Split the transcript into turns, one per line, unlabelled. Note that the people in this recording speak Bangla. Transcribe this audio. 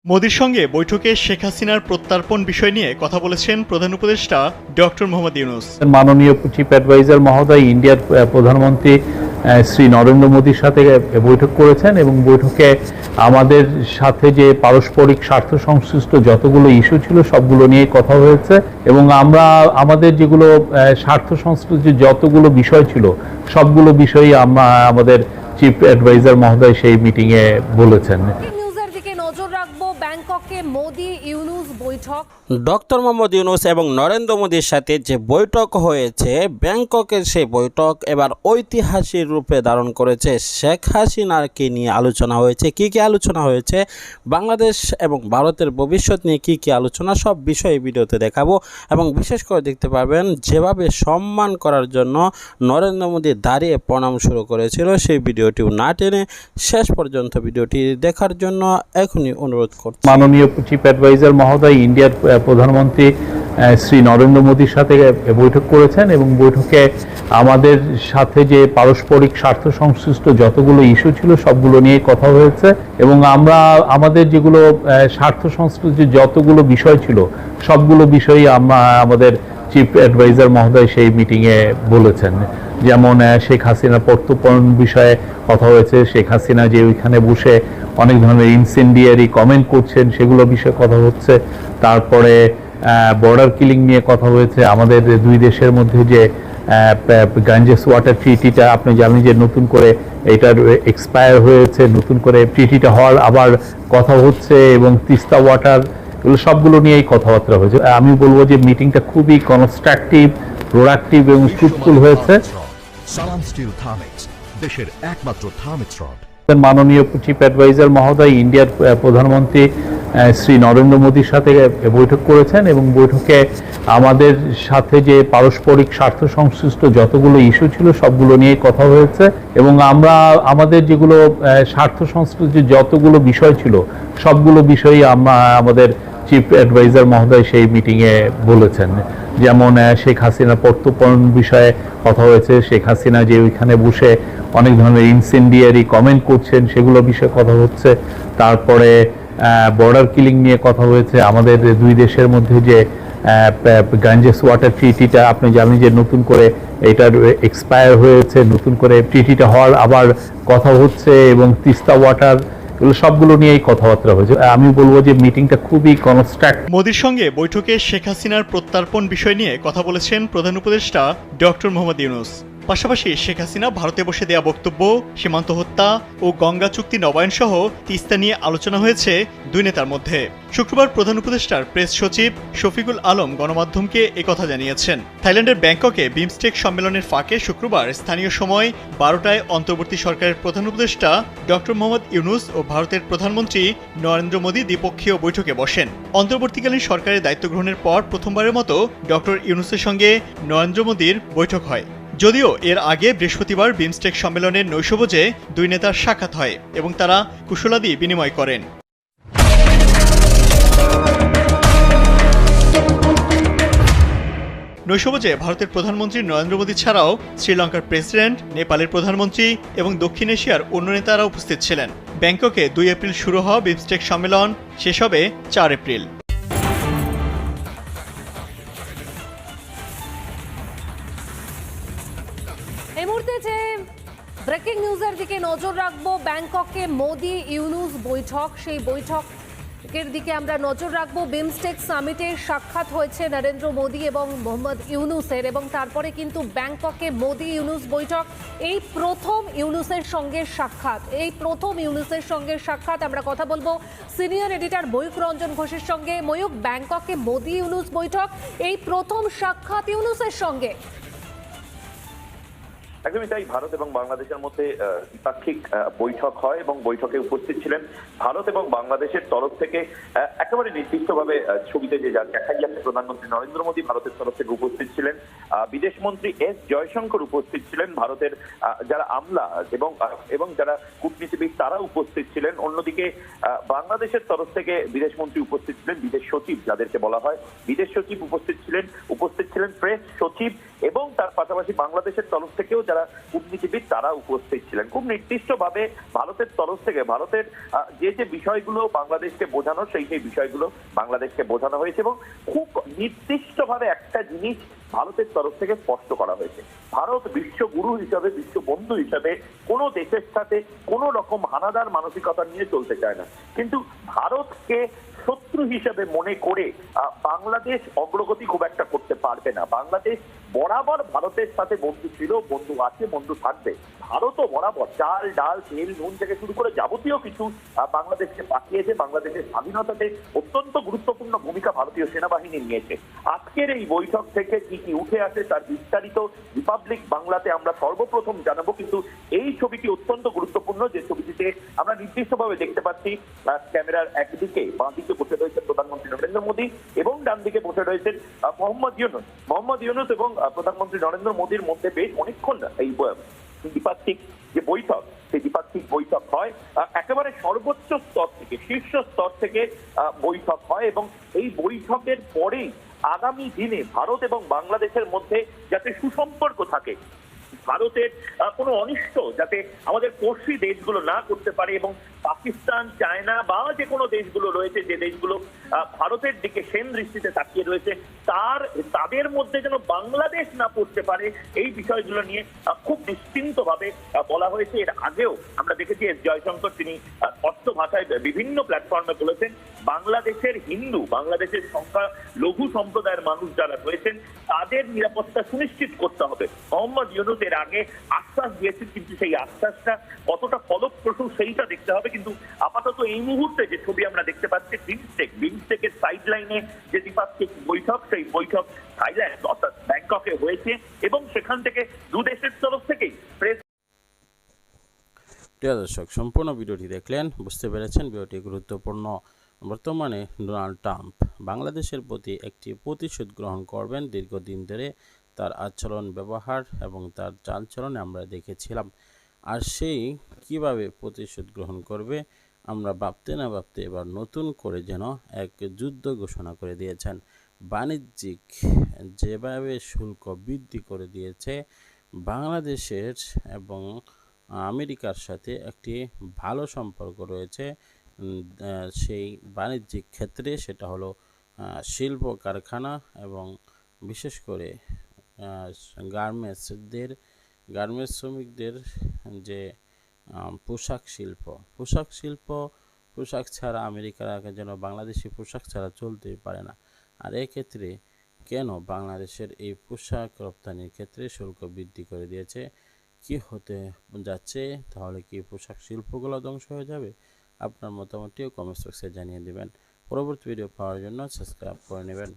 মোদির সঙ্গে বৈঠকে শেখ হাসিনার প্রত্যার্পণ বিষয় নিয়ে কথা বলেছেন প্রধান উপদেষ্টা ডক্টর মোহাম্মদ ইউনূস।
মাননীয় চিফ অ্যাডভাইজার মহোদয় ইন্ডিয়ার প্রধানমন্ত্রী শ্রী নরেন্দ্র মোদীর সাথে বৈঠক করেছেন এবং বৈঠকে আমাদের সাথে যে পারস্পরিক স্বার্থ সংশ্লিষ্ট যতগুলো ইস্যু ছিল সবগুলো নিয়ে কথা হয়েছে এবং আমরা আমাদের যেগুলো স্বার্থ সংশ্লিষ্ট যতগুলো বিষয় ছিল সবগুলো বিষয়ই আমাদের চিফ অ্যাডভাইজার মহোদয় সেই মিটিংয়ে বলেছেন।
ব্যাংককে মোদি ইউনূস বৈঠক।
ডক্টর মোহাম্মদ ইউনূস এবং নরেন্দ্র মোদীর সাথে যে বৈঠক হয়েছে, ব্যাংককের সেই বৈঠক এবার ঐতিহাসিক রূপে ধারণ করেছে। শেখ হাসিনাকে নিয়ে আলোচনা হয়েছে। কি কি আলোচনা হয়েছে, বাংলাদেশ এবং ভারতের ভবিষ্যৎ নিয়ে কি কি আলোচনা, সব বিষয়ে ভিডিওতে দেখাবো এবং বিশেষ করে দেখতে পাবেন যেভাবে সম্মান করার জন্য নরেন্দ্র মোদী দাঁড়িয়ে প্রণাম শুরু করেছিল। সেই ভিডিওটিও না টেনে শেষ পর্যন্ত ভিডিওটি দেখার জন্য এখনই অনুরোধ করছি।
মাননীয় চিফ অ্যাডভাইজার মহোদয় ইন্ডিয়ার প্রধানমন্ত্রী শ্রী নরেন্দ্র মোদীর সাথে বৈঠক করেছেন এবং বৈঠকে আমাদের সাথে যে পারস্পরিক স্বার্থ সংশ্লিষ্ট যতগুলো ইস্যু ছিল সবগুলো নিয়ে কথা হয়েছে এবং আমরা আমাদের যেগুলো স্বার্থ সংশ্লিষ্ট যতগুলো বিষয় ছিল সবগুলো বিষয়ই আমাদের চিফ অ্যাডভাইজার মহোদয় সেই মিটিংয়ে বলেছেন। যেমন শেখ হাসিনা প্রত্যর্পণ বিষয়ে কথা হয়েছে। শেখ হাসিনা যে ওইখানে বসে অনেক ধরনের ইনসেন্ডিয়ারি কমেন্ট করছেন সেগুলো বিষয়ে কথা হচ্ছে। তারপরে বর্ডার কিলিং নিয়ে কথা হয়েছে। আমাদের দুই দেশের মধ্যে যে গাঞ্জেস ওয়াটার ট্রিটিটা আপনি জানেন যে নতুন করে এটার এক্সপায়ার হয়েছে, নতুন করে ট্রিটিটা হওয়ার আবার কথা হচ্ছে এবং তিস্তা ওয়াটার, এগুলো সবগুলো নিয়েই কথাবার্তা হয়েছে। আমি বলবো যে মিটিংটা খুবই কনস্ট্রাকটিভ, প্রোডাক্টিভ এবং ফ্রুটফুল হয়েছে।
সালাম স্টিল থার্মিক্স, দেশের একমাত্র থার্মিক্স রড।
মাননীয় চিফ অ্যাডভাইজার মহোদয় ইন্ডিয়ার প্রধানমন্ত্রী শ্রী নরেন্দ্র মোদীর সাথে বৈঠক করেছেন এবং বৈঠকে আমাদের সাথে যে পারস্পরিক স্বার্থ সংশ্লিষ্ট যতগুলো ইস্যু ছিল সবগুলো নিয়ে কথা হয়েছে এবং আমরা আমাদের যেগুলো স্বার্থ সংশ্লিষ্ট যতগুলো বিষয় ছিল সবগুলো বিষয়ই আমাদের চিফ অ্যাডভাইজার মহোদয় সেই মিটিংয়ে বলেছেন। যেমন শেখ হাসিনা প্রত্যর্পণ বিষয়ে কথা হয়েছে। শেখ হাসিনা যে ওইখানে বসে অনেক ধরনের ইনসেন্ডিয়ারি কমেন্ট করছেন সেগুলো বিষয়ে কথা হচ্ছে। তারপরে বর্ডার কিলিং নিয়ে কথা হয়েছে। আমাদের দুই দেশের মধ্যে যে গাঞ্জেস ওয়াটার ট্রিটিটা আপনি জানেন যে নতুন করে এটার এক্সপায়ার হয়েছে, নতুন করে ট্রিটিটা হওয়ার আবার কথা হচ্ছে এবং তিস্তা ওয়াটার, এগুলো সবগুলো নিয়েই কথাবার্তা হয়েছে। আমি বলবো যে মিটিংটা খুবই কনস্ট্রাক্ট।
মোদির সঙ্গে বৈঠকে শেখ হাসিনার প্রত্যার্পণ বিষয় নিয়ে কথা বলেছেন প্রধান উপদেষ্টা ডক্টর মোহাম্মদ ইউনূস। পাশাপাশি শেখ হাসিনা ভারতে বসে দেয়া বক্তব্য, সীমান্ত হত্যা ও গঙ্গা চুক্তি নবায়ন সহ তিস্তা নিয়ে আলোচনা হয়েছে দুই নেতার মধ্যে। শুক্রবার প্রধান উপদেষ্টার প্রেস সচিব শফিকুল আলম গণমাধ্যমকে একথা জানিয়েছেন। থাইল্যান্ডের ব্যাংককে বিমস্টেক সম্মেলনের ফাঁকে শুক্রবার স্থানীয় সময় 12টায় অন্তর্বর্তী সরকারের প্রধান উপদেষ্টা ডক্টর মোহাম্মদ ইউনূস ও ভারতের প্রধানমন্ত্রী নরেন্দ্র মোদী দ্বিপক্ষীয় বৈঠকে বসেন। অন্তর্বর্তীকালীন সরকারের দায়িত্ব গ্রহণের পর প্রথমবারের মতো ডক্টর ইউনূসের সঙ্গে নরেন্দ্র মোদীর বৈঠক হয়। যদিও এর আগে বৃহস্পতিবার বিমস্টেক সম্মেলনের নৈশভোজে দুই নেতার সাক্ষাৎ হয় এবং তারা কুশলাদি বিনিময় করেন। নৈশভোজে ভারতের প্রধানমন্ত্রী নরেন্দ্র মোদী ছাড়াও শ্রীলঙ্কার প্রেসিডেন্ট, নেপালের প্রধানমন্ত্রী এবং দক্ষিণ এশিয়ার অন্য নেতারা উপস্থিত ছিলেন। ব্যাংককে 2 এপ্রিল শুরু হওয়া বিমস্টেক সম্মেলন শেষ হবে 4 এপ্রিল।
এই মুহূর্তে যে ব্রেকিং নিউজের দিকে নজর রাখবো, ব্যাংককে মোদি ইউনূস বৈঠক, সেই বৈঠকের দিকে আমরা নজর রাখবো। বিমস্টেক সামিটের সাক্ষাৎ হয়েছে নরেন্দ্র মোদী এবং মোহাম্মদ ইউনূসের এবং তারপরে কিন্তু ব্যাংককে মোদি ইউনূস বৈঠক। এই প্রথম ইউনূসের সঙ্গে সাক্ষাৎ আমরা কথা বলবো সিনিয়র এডিটর ময়ূক রঞ্জন ঘোষের সঙ্গে। ময়ূক, ব্যাংককে মোদি ইউনূস বৈঠক, এই প্রথম সাক্ষাৎ ইউনূসের সঙ্গে।
একদমই তাই। ভারত এবং বাংলাদেশের মধ্যে দ্বিপাক্ষিক বৈঠক হয় এবং বৈঠকে উপস্থিত ছিলেন ভারত এবং বাংলাদেশের তরফ থেকে একেবারে নির্দিষ্টভাবে ছবিতে যে দেখা যাচ্ছে প্রধানমন্ত্রী নরেন্দ্র মোদী ভারতের তরফ থেকে উপস্থিত ছিলেন, বিদেশমন্ত্রী এস জয়শঙ্কর উপস্থিত ছিলেন, ভারতের যারা আমলা এবং যারা কূটনীতিবিদ তারা উপস্থিত ছিলেন। অন্যদিকে বাংলাদেশের তরফ থেকে বিদেশমন্ত্রী উপস্থিত ছিলেন, বিদেশ সচিব যাদেরকে বলা হয় বিদেশ সচিব উপস্থিত ছিলেন প্রেস সচিব এবং তার পাশাপাশি বাংলাদেশের তরফ থেকেও যারা যারা কূটনীতিবিদ তারা উপস্থিত ছিলেন। খুব নির্দিষ্টভাবে ভারতের তরফ থেকে ভারতের যে বিষয়গুলো বাংলাদেশকে বোঝানো সেই বিষয়গুলো বাংলাদেশকে বোঝানো হয়েছে এবং খুব নির্দিষ্টভাবে একটা জিনিস ভারতের তরফ থেকে স্পষ্ট করা হয়েছে, ভারত বিশ্বগুরু হিসাবে, বিশ্ববন্ধু হিসাবে কোনো দেশের সাথে কোনো রকম হানাদার মানসিকতা নিয়ে চলতে চায় না, কিন্তু ভারতকে শত্রু হিসেবে মনে করে বাংলাদেশ অগ্রগতি খুব একটা করতে পারবে না। বাংলাদেশ বরাবর ভারতের সাথে বন্ধু ছিল, বন্ধু আছে, বন্ধু থাকবে। ভারতও বরাবর চাল ডাল তেল নুন থেকে শুরু করে যাবতীয় কিছু বাংলাদেশকে পাঠিয়েছে। বাংলাদেশের স্বাধীনতাতে অত্যন্ত গুরুত্বপূর্ণ ভূমিকা ভারতীয় সেনাবাহিনী নিয়েছে। আজকের এই বৈঠক থেকে কি কি উঠে আসে তার বিস্তারিত রিপাবলিক বাংলাতে আমরা সর্বপ্রথম জানাবো, কিন্তু এই ছবিটি অত্যন্ত গুরুত্বপূর্ণ, যে ছবিটিতে আমরা নির্দিষ্টভাবে দেখতে পাচ্ছি ক্যামেরার একদিকে বাঁ দিকে বসে রয়েছেন প্রধানমন্ত্রী নরেন্দ্র মোদী এবং ডান দিকে বসে রয়েছেন মোহাম্মদ ইউনূস এবং প্রধানমন্ত্রী নরেন্দ্র মোদীর মধ্যে বেশ অনেকক্ষণ এই দ্বিপাক্ষিক যে বৈঠক, সেই দ্বিপাক্ষিক বৈঠক হয়। একেবারে সর্বোচ্চ স্তর থেকে, শীর্ষ স্তর থেকে বৈঠক হয় এবং এই বৈঠকের পরেই আগামী দিনে ভারত এবং বাংলাদেশের মধ্যে যাতে সুসম্পর্ক থাকে, ভারতের কোনো অনিষ্ট যাতে আমাদের পড়শি দেশগুলো না করতে পারে এবং পাকিস্তান, চায়না বা যে কোনো দেশগুলো রয়েছে, যে দেশগুলো ভারতের দিকে সেন দৃষ্টিতে তাকিয়ে রয়েছে, তাদের মধ্যে যেন বাংলাদেশ না পড়তে পারে, এই বিষয়গুলো নিয়ে খুব নিশ্চিন্তভাবে বলা হয়েছে। এর আগেও আমরা দেখেছি এস জয়শঙ্কর তিনি স্পষ্ট ভাষায় বিভিন্ন প্ল্যাটফর্মে বলেছেন বাংলাদেশের হিন্দু, বাংলাদেশের সংখ্যা লঘু সম্প্রদায়ের মানুষ যারা রয়েছেন তাদের নিরাপত্তা সুনিশ্চিত করতে হবে। মোহাম্মদ ইউনূস এর আগে আশ্বাস দিয়েছেন, কিন্তু সেই আশ্বাসটা কতটা ফলপ্রসূ সেইটা দেখতে হবে। কিন্তু আপাতত এই মুহূর্তে যে ছবি আমরা দেখতে পাচ্ছি বিমস্টেকের সাইড লাইনে যে দ্বিপাক্ষিক বৈঠক, সেই বৈঠক থাইল্যান্ড অর্থাৎ ব্যাংককে হয়েছে এবং সেখান থেকে দু দেশের তরফ থেকেই প্রেস।
প্রিয় দর্শক, সম্পূর্ণ ভিডিওটি দেখলেন, বুঝতে পেরেছেন ভিডিওটি গুরুত্বপূর্ণ। বর্তমানে ডোনাল্ড ট্রাম্প বাংলাদেশের প্রতি একটি প্রতিশোধ গ্রহণ করবেন। দীর্ঘদিন ধরে তার আচরণ, ব্যবহার এবং তার চালচলনে আমরা দেখেছিলাম। আর সেই কিভাবে প্রতিশোধ গ্রহণ করবে আমরা ভাবতে না ভাবতে এবার নতুন করে যেন এক যুদ্ধ ঘোষণা করে দিয়েছেন। বাণিজ্যিক যেভাবে শুল্ক বৃদ্ধি করে দিয়েছে, বাংলাদেশের এবং আমেরিকার সাথে একটি ভালো সম্পর্ক রয়েছে সেই বাণিজ্যিক ক্ষেত্রে, সেটা হলো শিল্প কারখানা এবং বিশেষ করে গার্মেন্টস শ্রমিকদের যে পোশাক ছাড়া আমেরিকার যেন বাংলাদেশি পোশাক ছাড়া চলতেই পারে না। আর এক্ষেত্রে কেন বাংলাদেশের এই পোশাক রপ্তানির ক্ষেত্রে শুল্ক বৃদ্ধি করে দিয়েছে, কি হতে যাচ্ছে, তাহলে কি পোশাক শিল্পগুলো ধ্বংস হয়ে যাবে? আপনার মতামতটিও কমেন্ট বক্সে জানিয়ে দেবেন। পরবর্তী ভিডিও পাওয়ার জন্য সাবস্ক্রাইব করে নেবেন।